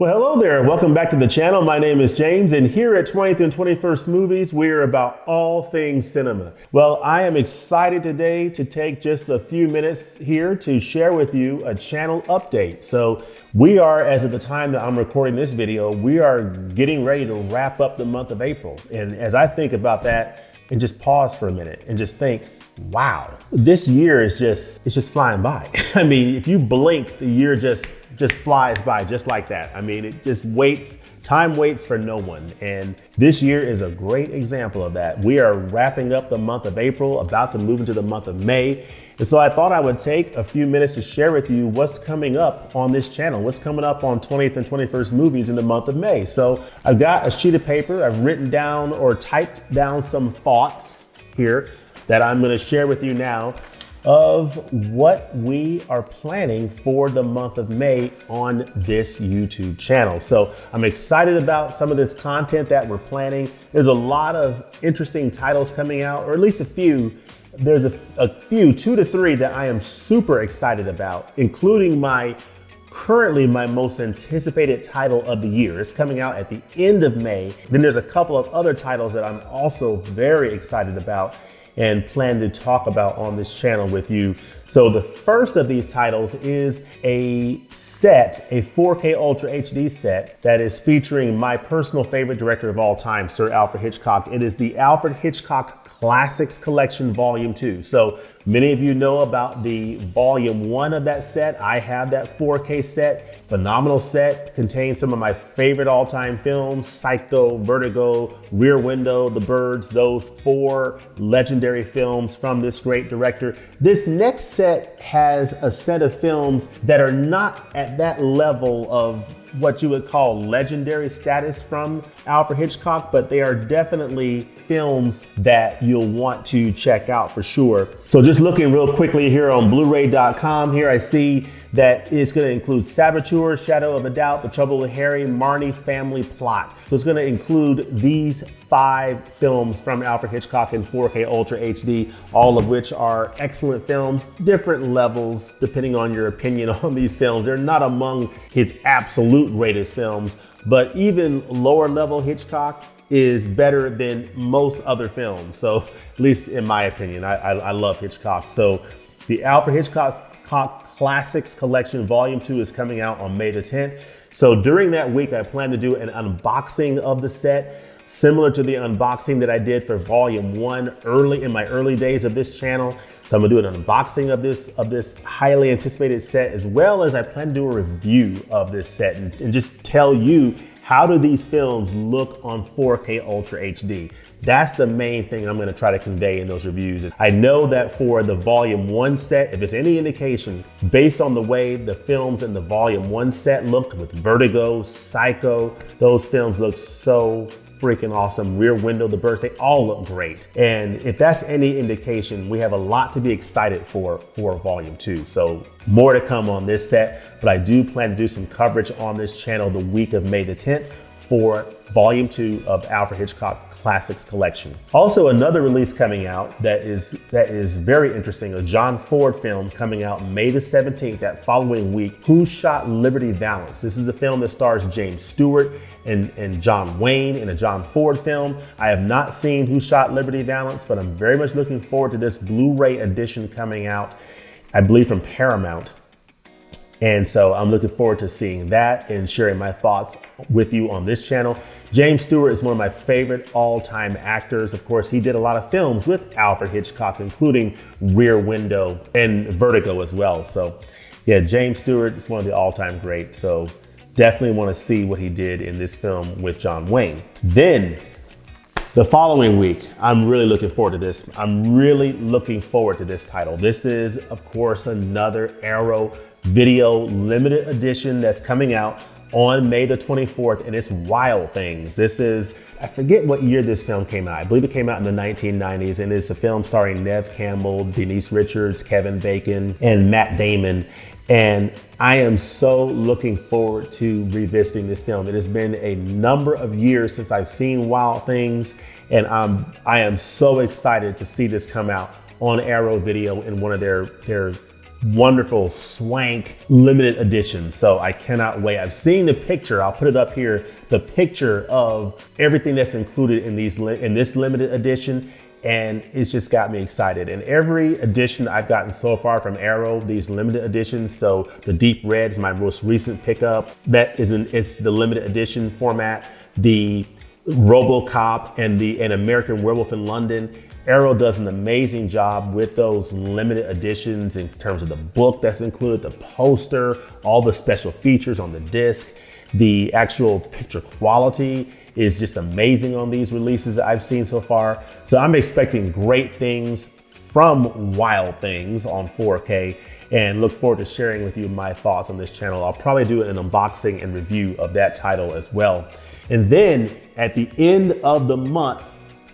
Well, hello there. Welcome back to the channel. My name is James, and here at 20th and 21st Movies, we're about all things cinema. Well, I am excited today to take just a few minutes here to share with you a channel update. So we are, as of the time that I'm recording this video, we are getting ready to wrap up the month of April. And as I think about that and just pause for a minute and just think, wow, this year is just flying by. I mean, if you blink, the year just flies by just like that. I mean, it just waits. Time waits for no one. And this year is a great example of that. We are wrapping up the month of April, about to move into the month of May. And so I thought I would take a few minutes to share with you what's coming up on this channel, what's coming up on 20th and 21st Movies in the month of May. So I've got a sheet of paper. I've written down or typed down some thoughts here that I'm going to share with you now of what we are planning for the month of May on this YouTube channel. So I'm excited about some of this content that we're planning. There's a lot of interesting titles coming out, or at least a few. There's a few, 2 to 3 that I am super excited about, including currently my most anticipated title of the year. It's coming out at the end of May. Then there's a couple of other titles that I'm also very excited about and plan to talk about on this channel with you. So the first of these titles is a 4K Ultra HD set that is featuring my personal favorite director of all time, Sir Alfred Hitchcock. It is the Alfred Hitchcock Classics Collection Volume 2. So many of you know about the Volume 1 of that set. I have that 4K set. Phenomenal set, contains some of my favorite all-time films: Psycho, Vertigo, Rear Window, The Birds, those 4 legendary films from this great director. This next set has a set of films that are not at that level of what you would call legendary status from Alfred Hitchcock, but they are definitely films that you'll want to check out for sure. So just looking real quickly here on Blu-ray.com, here I see that it's going to include Saboteur, Shadow of a Doubt, The Trouble with Harry, Marnie, Family Plot. So it's going to include these 5 films from Alfred Hitchcock in 4K Ultra HD, all of which are excellent films, different levels depending on your opinion on these films. They're not among his absolute greatest films, but even lower level Hitchcock is better than most other films. So at least in my opinion, I love Hitchcock. So the Alfred Hitchcock Classics Collection Volume 2 is coming out on May the 10th. So during that week, I plan to do an unboxing of the set, similar to the unboxing that I did for Volume 1 in my early days of this channel. So I'm gonna do an unboxing of this highly anticipated set, as well as I plan to do a review of this set and just tell you, how do these films look on 4K Ultra HD? That's the main thing I'm gonna try to convey in those reviews. I know that for the Volume 1 set, if it's any indication, based on the way the films in the Volume 1 set looked with Vertigo, Psycho, those films look so freaking awesome. Rear Window, The Birds, they all look great. And if that's any indication, we have a lot to be excited for Volume 2. So more to come on this set, but I do plan to do some coverage on this channel the week of May the 10th for Volume 2 of Alfred Hitchcock Classics Collection. Also, another release coming out that is very interesting, a John Ford film coming out May the 17th, that following week, Who Shot Liberty Valance? This is a film that stars James Stewart and John Wayne in a John Ford film. I have not seen Who Shot Liberty Valance, but I'm very much looking forward to this Blu-ray edition coming out, I believe from Paramount. And so I'm looking forward to seeing that and sharing my thoughts with you on this channel. James Stewart is one of my favorite all-time actors. Of course, he did a lot of films with Alfred Hitchcock, including Rear Window and Vertigo as well. So yeah, James Stewart is one of the all-time greats. So definitely want to see what he did in this film with John Wayne. Then the following week, I'm really looking forward to this. I'm really looking forward to this title. This is, of course, another Arrow video limited edition that's coming out on May the 24th, and it's Wild Things. This is, I forget what year this film came out. I believe it came out in the 1990s, and it's a film starring Neve Campbell, Denise Richards, Kevin Bacon, and Matt Damon. And I am so looking forward to revisiting this film. It has been a number of years since I've seen Wild Things, and I am so excited to see this come out on Arrow Video in one of their wonderful swank limited edition. So I cannot wait. I've seen the picture. I'll put it up here. The picture of everything that's included in this limited edition. And it's just got me excited. And every edition I've gotten so far from Arrow, these limited editions. So the Deep Red is my most recent pickup. It's the limited edition format. The RoboCop and American Werewolf in London. Arrow does an amazing job with those limited editions in terms of the book that's included, the poster, all the special features on the disc. The actual picture quality is just amazing on these releases that I've seen so far. So I'm expecting great things from Wild Things on 4K and look forward to sharing with you my thoughts on this channel. I'll probably do an unboxing and review of that title as well. And then at the end of the month,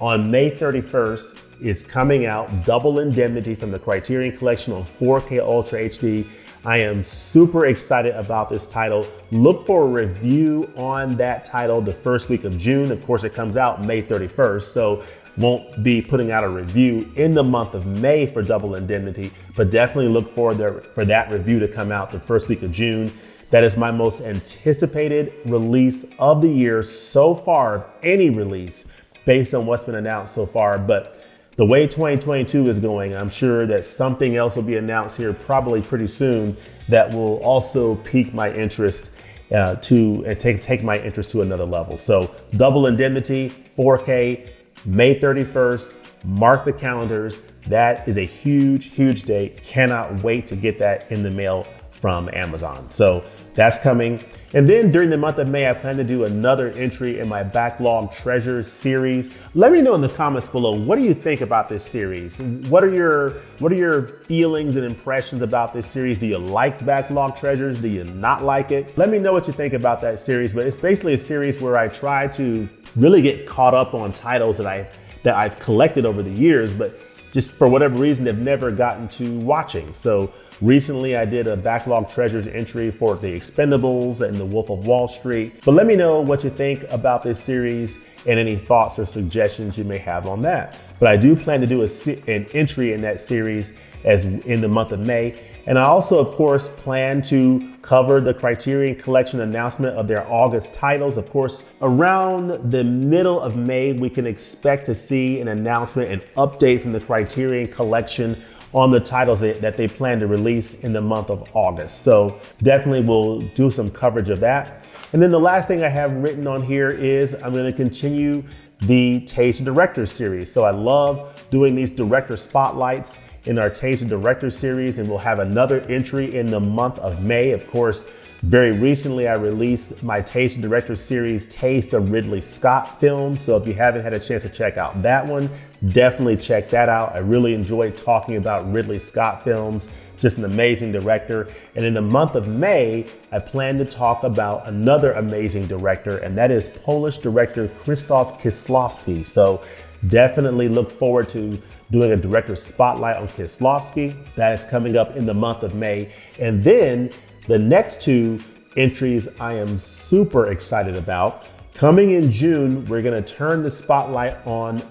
on May 31st, is coming out Double Indemnity from the Criterion Collection on 4K Ultra HD. I am super excited about this title. Look for a review on that title the first week of June. Of course, it comes out May 31st, so won't be putting out a review in the month of May for Double Indemnity, but definitely look forward for that review to come out the first week of June. That is my most anticipated release of the year so far, any release, based on what's been announced so far. But the way 2022 is going, I'm sure that something else will be announced here probably pretty soon that will also pique my interest take my interest to another level. So Double Indemnity, 4K, May 31st, mark the calendars. That is a huge, huge date. Cannot wait to get that in the mail from Amazon. So that's coming. And then during the month of May, I plan to do another entry in my Backlog Treasures series. Let me know in the comments below, what do you think about this series? What are your feelings and impressions about this series? Do you like Backlog Treasures? Do you not like it? Let me know what you think about that series. But it's basically a series where I try to really get caught up on titles that I've collected over the years, but just for whatever reason, have never gotten to watching. So recently I did a Backlog Treasures entry for The Expendables and The Wolf of Wall Street. But let me know what you think about this series and any thoughts or suggestions you may have on that. But I do plan to do an entry in that series as in the month of May. And I also, of course, plan to cover the Criterion Collection announcement of their August titles. Of course, around the middle of May, we can expect to see an announcement, an update from the Criterion Collection on the titles that they plan to release in the month of August. So definitely we'll do some coverage of that. And then the last thing I have written on here is I'm going to continue the Taste of Directors series. So I love doing these director spotlights in our Taste of Directors series, and we'll have another entry in the month of May. Of course, very recently I released my Taste of Directors series, Taste of Ridley Scott films. So if you haven't had a chance to check out that one, definitely check that out. I really enjoyed talking about Ridley Scott films, just an amazing director. And in the month of May, I plan to talk about another amazing director, and that is Polish director Christophe Kislofsky. So definitely look forward to doing a director spotlight on Kislofsky. That is coming up in the month of May. And then the next two entries I am super excited about. Coming in June, we're gonna turn the spotlight on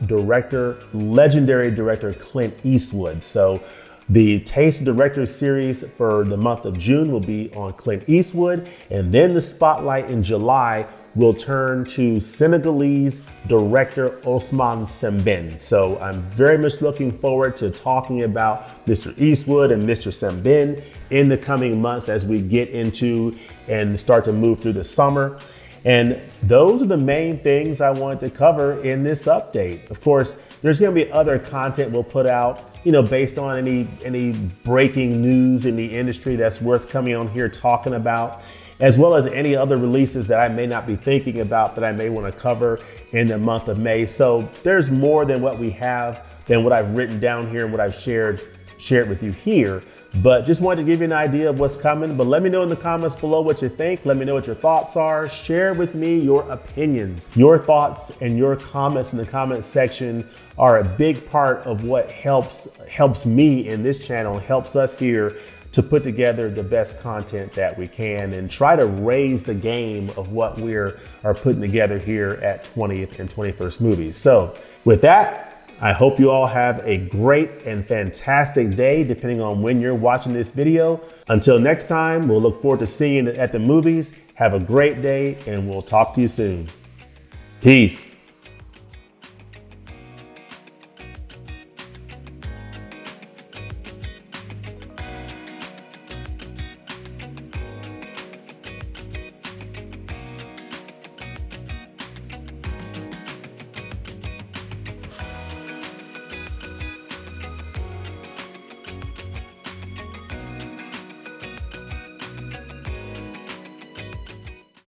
legendary director Clint Eastwood. So the Taste of Directors series for the month of June will be on Clint Eastwood, and then the spotlight in July will turn to Senegalese director Ousmane Sembène. So I'm very much looking forward to talking about Mr. Eastwood and Mr. Sembène in the coming months as we get into and start to move through the summer. And those are the main things I wanted to cover in this update. Of course, there's gonna be other content we'll put out, based on any breaking news in the industry that's worth coming on here talking about, as well as any other releases that I may not be thinking about that I may want to cover in the month of May. So there's more than what I've written down here and what I've shared with you here. But just wanted to give you an idea of what's coming. But let me know in the comments below what you think. Let me know what your thoughts are. Share with me your opinions. Your thoughts and your comments in the comment section are a big part of what helps me in this channel, helps us here to put together the best content that we can and try to raise the game of what we are putting together here at 20th and 21st Movies. So with that, I hope you all have a great and fantastic day, depending on when you're watching this video. Until next time, we'll look forward to seeing you at the movies. Have a great day, and we'll talk to you soon. Peace.